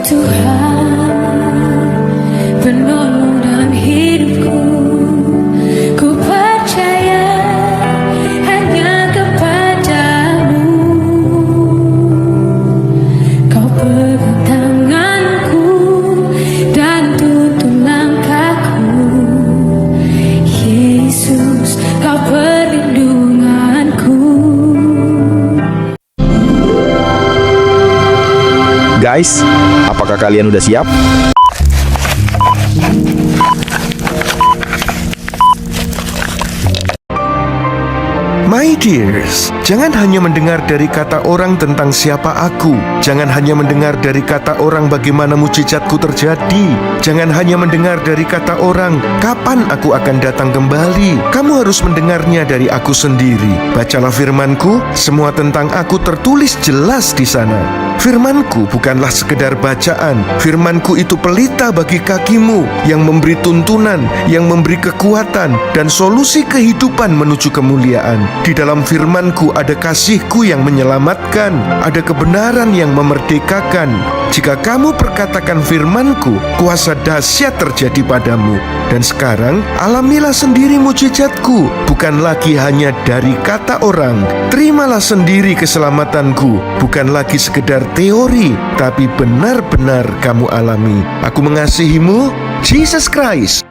Tuhan, penolong dalam hidupku. Ku percaya hanya kepadamu. Kau pegang tanganku dan tuntun langkahku. Yesus, kau perlindunganku. Guys, apakah kalian udah siap? My dears, jangan hanya mendengar dari kata orang tentang siapa aku. Jangan hanya mendengar dari kata orang bagaimana mujizatku terjadi. Jangan hanya mendengar dari kata orang kapan aku akan datang kembali. Kamu harus mendengarnya dari aku sendiri. Bacalah firmanku, semua tentang aku tertulis jelas di sana. Firmanku bukanlah sekedar bacaan. Firmanku itu pelita bagi kakimu, yang memberi tuntunan, yang memberi kekuatan, dan solusi kehidupan menuju kemuliaan. Di dalam firmanku ada kasihku yang menyelamatkan, ada kebenaran yang memerdekakan. Jika kamu perkatakan firmanku, kuasa dahsyat terjadi padamu. Dan sekarang, alamilah sendiri mujizatku, bukan lagi hanya dari kata orang. Terimalah sendiri keselamatanku, bukan lagi sekedar teori, tapi benar-benar kamu alami. Aku mengasihimu, Jesus Christ.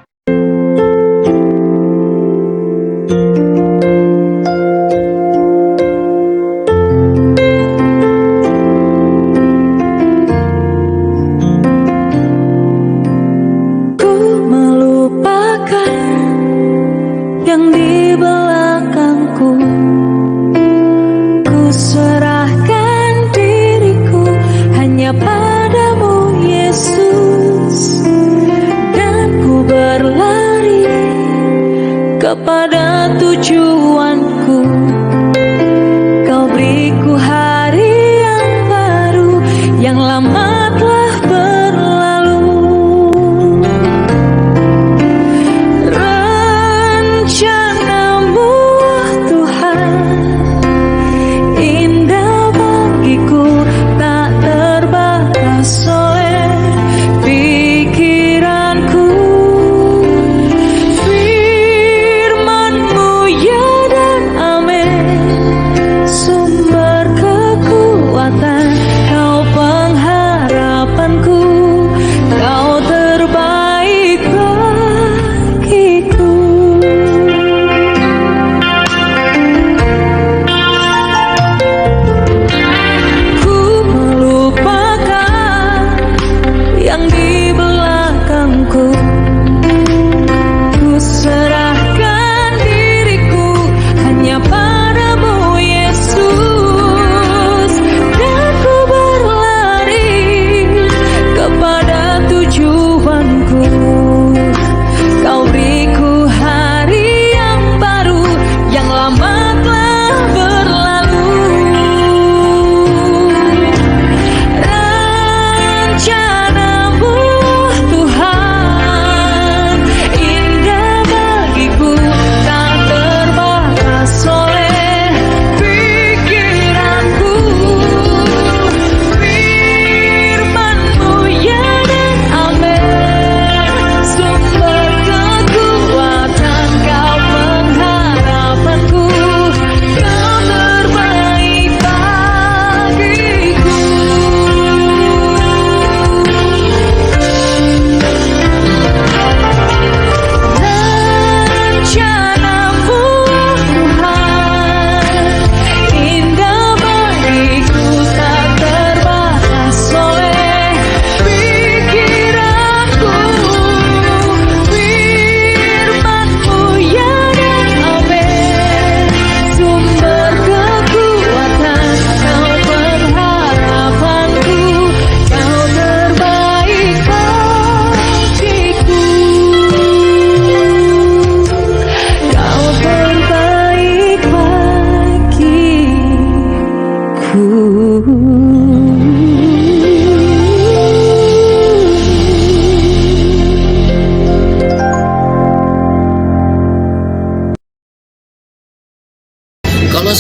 Yang di belakangku, ku serahkan diriku hanya padamu Yesus, dan ku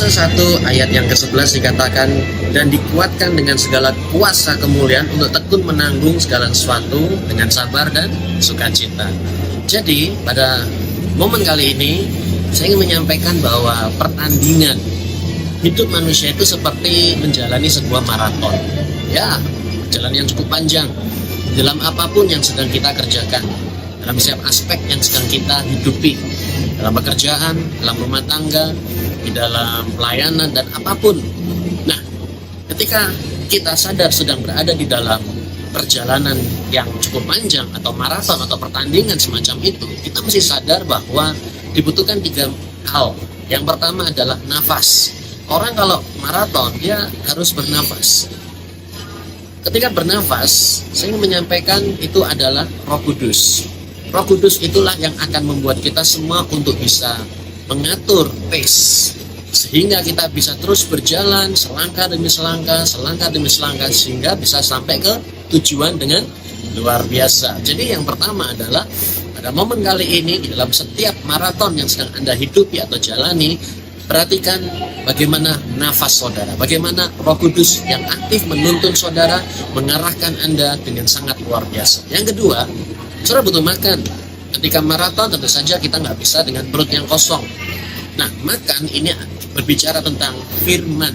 Kolose 1 ayat yang ke-11 dikatakan, dan dikuatkan dengan segala kuasa kemuliaan untuk tekun menanggung segala sesuatu dengan sabar dan sukacita. Jadi pada momen kali ini saya ingin menyampaikan bahwa pertandingan hidup manusia itu seperti menjalani sebuah maraton. Ya, jalan yang cukup panjang dalam apapun yang sedang kita kerjakan, dalam setiap aspek yang sedang kita hidupi, dalam pekerjaan, dalam rumah tangga, di dalam pelayanan dan apapun. Nah, ketika kita sadar sedang berada di dalam perjalanan yang cukup panjang atau maraton atau pertandingan semacam itu, kita mesti sadar bahwa dibutuhkan 3 hal. Yang pertama adalah nafas. Orang kalau maraton dia harus bernafas. Ketika bernafas, saya ingin menyampaikan itu adalah Roh Kudus. Roh Kudus itulah yang akan membuat kita semua untuk bisa mengatur pace, sehingga kita bisa terus berjalan selangkah demi selangkah, selangkah demi selangkah, sehingga bisa sampai ke tujuan dengan luar biasa. Jadi yang pertama adalah pada momen kali ini, di dalam setiap maraton yang sedang Anda hidupi atau jalani, perhatikan bagaimana nafas saudara, bagaimana Roh Kudus yang aktif menuntun saudara, mengarahkan Anda dengan sangat luar biasa. Yang kedua, saudara butuh makan. Ketika maraton tentu saja kita nggak bisa dengan perut yang kosong. Nah, makan ini berbicara tentang firman.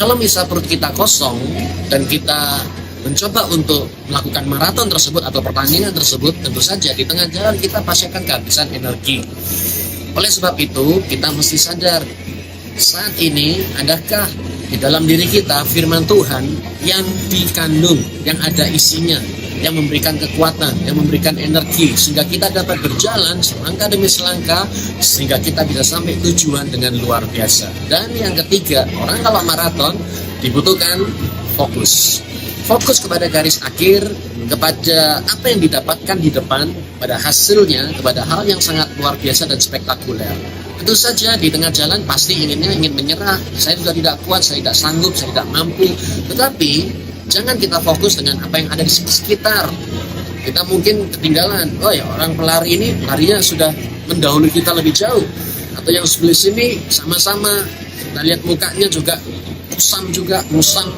Kalau misal perut kita kosong dan kita mencoba untuk melakukan maraton tersebut atau pertandingan tersebut, tentu saja di tengah jalan kita pasti akan kehabisan energi. Oleh sebab itu, kita mesti sadar saat ini adakah di dalam diri kita firman Tuhan yang dikandung, yang ada isinya, yang memberikan kekuatan, yang memberikan energi, sehingga kita dapat berjalan selangkah demi selangkah, sehingga kita bisa sampai tujuan dengan luar biasa. Dan yang ketiga, orang kalau maraton dibutuhkan fokus. Fokus kepada garis akhir, kepada apa yang didapatkan di depan, pada hasilnya, kepada hal yang sangat luar biasa dan spektakuler. Tentu saja di tengah jalan pasti ingin menyerah, saya sudah tidak kuat, saya tidak sanggup, saya tidak mampu. Tetapi jangan kita fokus dengan apa yang ada di sekitar. Kita mungkin ketinggalan, oh ya orang pelari ini larinya sudah mendahului kita lebih jauh. Atau yang sebelah sini sama-sama, kita lihat mukanya juga musam,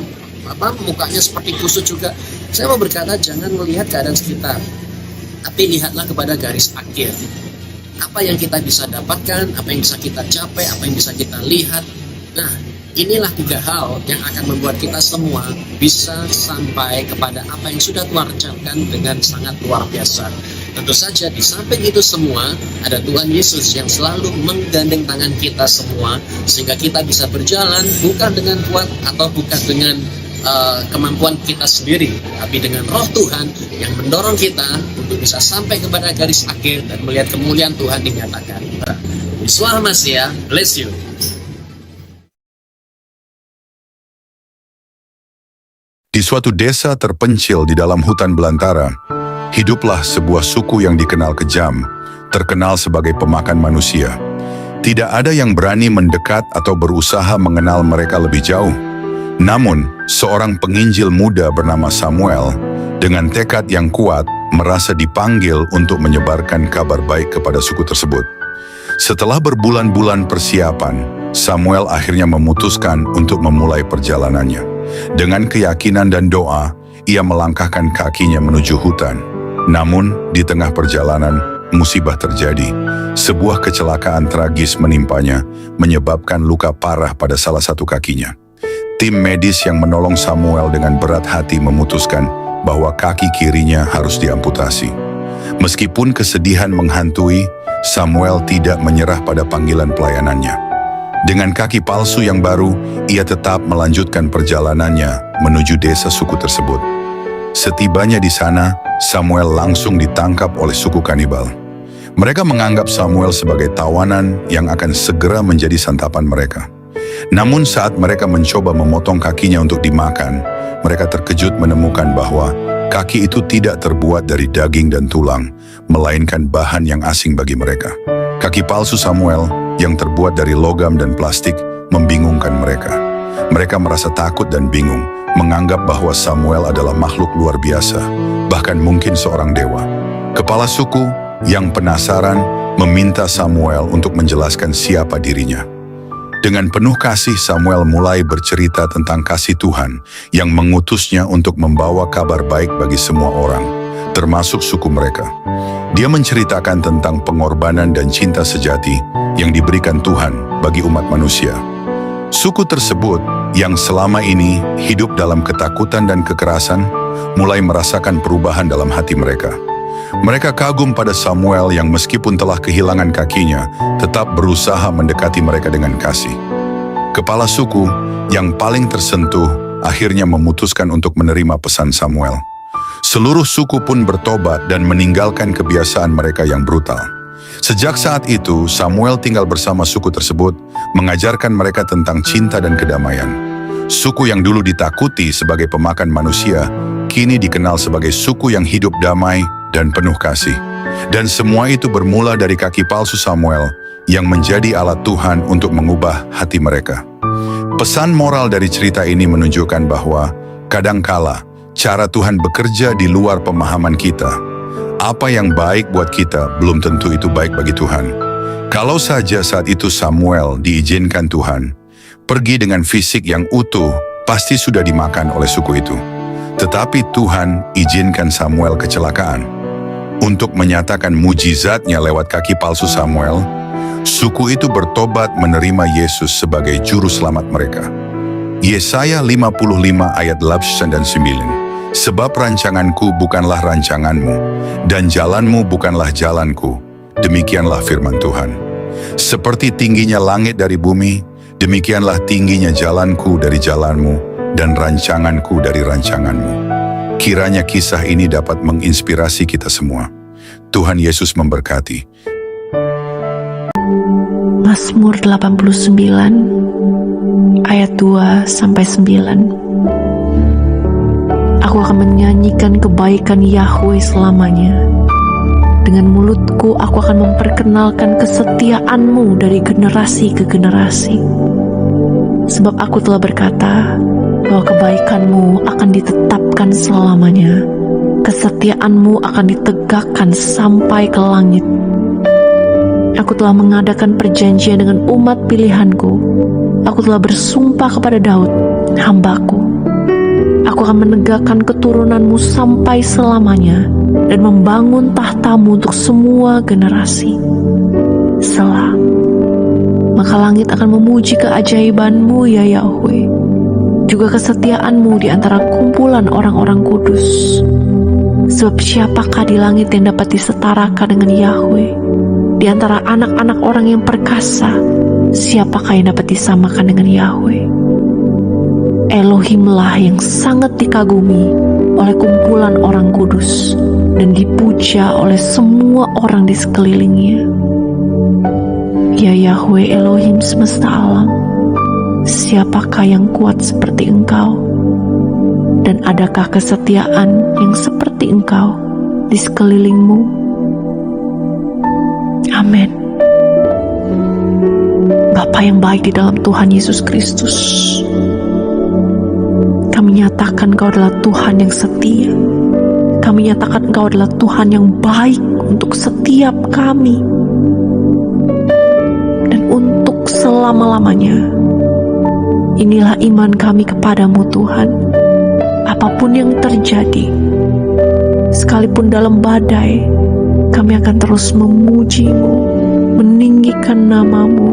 mukanya seperti kusut juga. Saya mau berkata jangan melihat keadaan sekitar, tapi lihatlah kepada garis akhir. Apa yang kita bisa dapatkan, apa yang bisa kita capai, apa yang bisa kita lihat. Nah, inilah 3 hal yang akan membuat kita semua bisa sampai kepada apa yang sudah Tuhan rencanakan dengan sangat luar biasa. Tentu saja di samping itu semua ada Tuhan Yesus yang selalu menggandeng tangan kita semua, sehingga kita bisa berjalan bukan dengan kuat atau bukan dengan kemampuan kita sendiri, tapi dengan Roh Tuhan yang mendorong kita untuk bisa sampai kepada garis akhir dan melihat kemuliaan Tuhan dinyatakan. Yesua Masya, bless you. Di suatu desa terpencil di dalam hutan belantara, hiduplah sebuah suku yang dikenal kejam, terkenal sebagai pemakan manusia. Tidak ada yang berani mendekat atau berusaha mengenal mereka lebih jauh. Namun, seorang penginjil muda bernama Samuel, dengan tekad yang kuat, merasa dipanggil untuk menyebarkan kabar baik kepada suku tersebut. Setelah berbulan-bulan persiapan, Samuel akhirnya memutuskan untuk memulai perjalanannya. Dengan keyakinan dan doa, ia melangkahkan kakinya menuju hutan. Namun, di tengah perjalanan, musibah terjadi. Sebuah kecelakaan tragis menimpanya, menyebabkan luka parah pada salah satu kakinya. Tim medis yang menolong Samuel dengan berat hati memutuskan bahwa kaki kirinya harus diamputasi. Meskipun kesedihan menghantui, Samuel tidak menyerah pada panggilan pelayanannya. Dengan kaki palsu yang baru, ia tetap melanjutkan perjalanannya menuju desa suku tersebut. Setibanya di sana, Samuel langsung ditangkap oleh suku kanibal. Mereka menganggap Samuel sebagai tawanan yang akan segera menjadi santapan mereka. Namun saat mereka mencoba memotong kakinya untuk dimakan, mereka terkejut menemukan bahwa kaki itu tidak terbuat dari daging dan tulang, melainkan bahan yang asing bagi mereka. Kaki palsu Samuel yang terbuat dari logam dan plastik membingungkan mereka. Mereka merasa takut dan bingung, menganggap bahwa Samuel adalah makhluk luar biasa, bahkan mungkin seorang dewa. Kepala suku yang penasaran meminta Samuel untuk menjelaskan siapa dirinya. Dengan penuh kasih, Samuel mulai bercerita tentang kasih Tuhan yang mengutusnya untuk membawa kabar baik bagi semua orang, termasuk suku mereka. Dia menceritakan tentang pengorbanan dan cinta sejati yang diberikan Tuhan bagi umat manusia. Suku tersebut yang selama ini hidup dalam ketakutan dan kekerasan mulai merasakan perubahan dalam hati mereka. Mereka kagum pada Samuel yang meskipun telah kehilangan kakinya, tetap berusaha mendekati mereka dengan kasih. Kepala suku yang paling tersentuh akhirnya memutuskan untuk menerima pesan Samuel. Seluruh suku pun bertobat dan meninggalkan kebiasaan mereka yang brutal. Sejak saat itu, Samuel tinggal bersama suku tersebut, mengajarkan mereka tentang cinta dan kedamaian. Suku yang dulu ditakuti sebagai pemakan manusia, kini dikenal sebagai suku yang hidup damai dan penuh kasih. Dan semua itu bermula dari kaki palsu Samuel yang menjadi alat Tuhan untuk mengubah hati mereka. Pesan moral dari cerita ini menunjukkan bahwa kadangkala cara Tuhan bekerja di luar pemahaman kita. Apa yang baik buat kita belum tentu itu baik bagi Tuhan. Kalau saja saat itu Samuel diizinkan Tuhan pergi dengan fisik yang utuh, pasti sudah dimakan oleh suku itu. Tetapi Tuhan izinkan Samuel kecelakaan. Untuk menyatakan mujizatnya lewat kaki palsu Samuel, suku itu bertobat menerima Yesus sebagai juru selamat mereka. Yesaya 55 ayat 8 dan 9. Sebab rancanganku bukanlah rancanganmu, dan jalanmu bukanlah jalanku. Demikianlah firman Tuhan. Seperti tingginya langit dari bumi, demikianlah tingginya jalanku dari jalanmu, dan rancanganku dari rancanganmu. Kiranya kisah ini dapat menginspirasi kita semua. Tuhan Yesus memberkati. Mazmur 89 ayat 2-9. Aku akan menyanyikan kebaikan Yahweh selamanya. Dengan mulutku aku akan memperkenalkan kesetiaan-Mu dari generasi ke generasi. Sebab aku telah berkata bahwa kebaikan-Mu akan ditetapkan selamanya. Kesetiaan-Mu akan ditegakkan sampai ke langit. Aku telah mengadakan perjanjian dengan umat pilihanku. Aku telah bersumpah kepada Daud, hamba-Ku. Aku akan menegakkan keturunan-Mu sampai selamanya dan membangun tahta-Mu untuk semua generasi. Selah. Maka langit akan memuji keajaiban-Mu, ya Yahweh, juga kesetiaan-Mu di antara kumpulan orang-orang kudus. Sebab siapakah di langit yang dapat disetarakan dengan Yahweh? Di antara anak-anak orang yang perkasa, siapakah yang dapat disamakan dengan Yahweh? Elohimlah yang sangat dikagumi oleh kumpulan orang kudus dan dipuja oleh semua orang di sekelilingnya. Ya Yahweh Elohim semesta alam, siapakah yang kuat seperti Engkau? Dan adakah kesetiaan yang seperti Engkau di sekelilingmu? Amin. Bapa yang baik di dalam Tuhan Yesus Kristus, kami nyatakan Engkau adalah Tuhan yang setia. Kami nyatakan Engkau adalah Tuhan yang baik untuk setiap kami dan untuk selama-lamanya. Inilah iman kami kepadamu Tuhan. Apapun yang terjadi, sekalipun dalam badai, kami akan terus memuji-Mu, meninggikan nama-Mu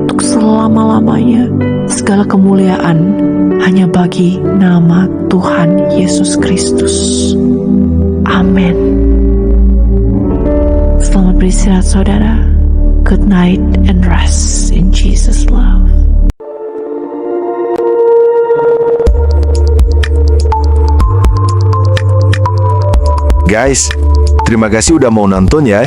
untuk selama-lamanya. Segala kemuliaan hanya bagi nama Tuhan Yesus Kristus. Amin. Selamat beristirahat saudara. Good night and rest in Jesus' love. Guys, terima kasih udah mau nonton ya.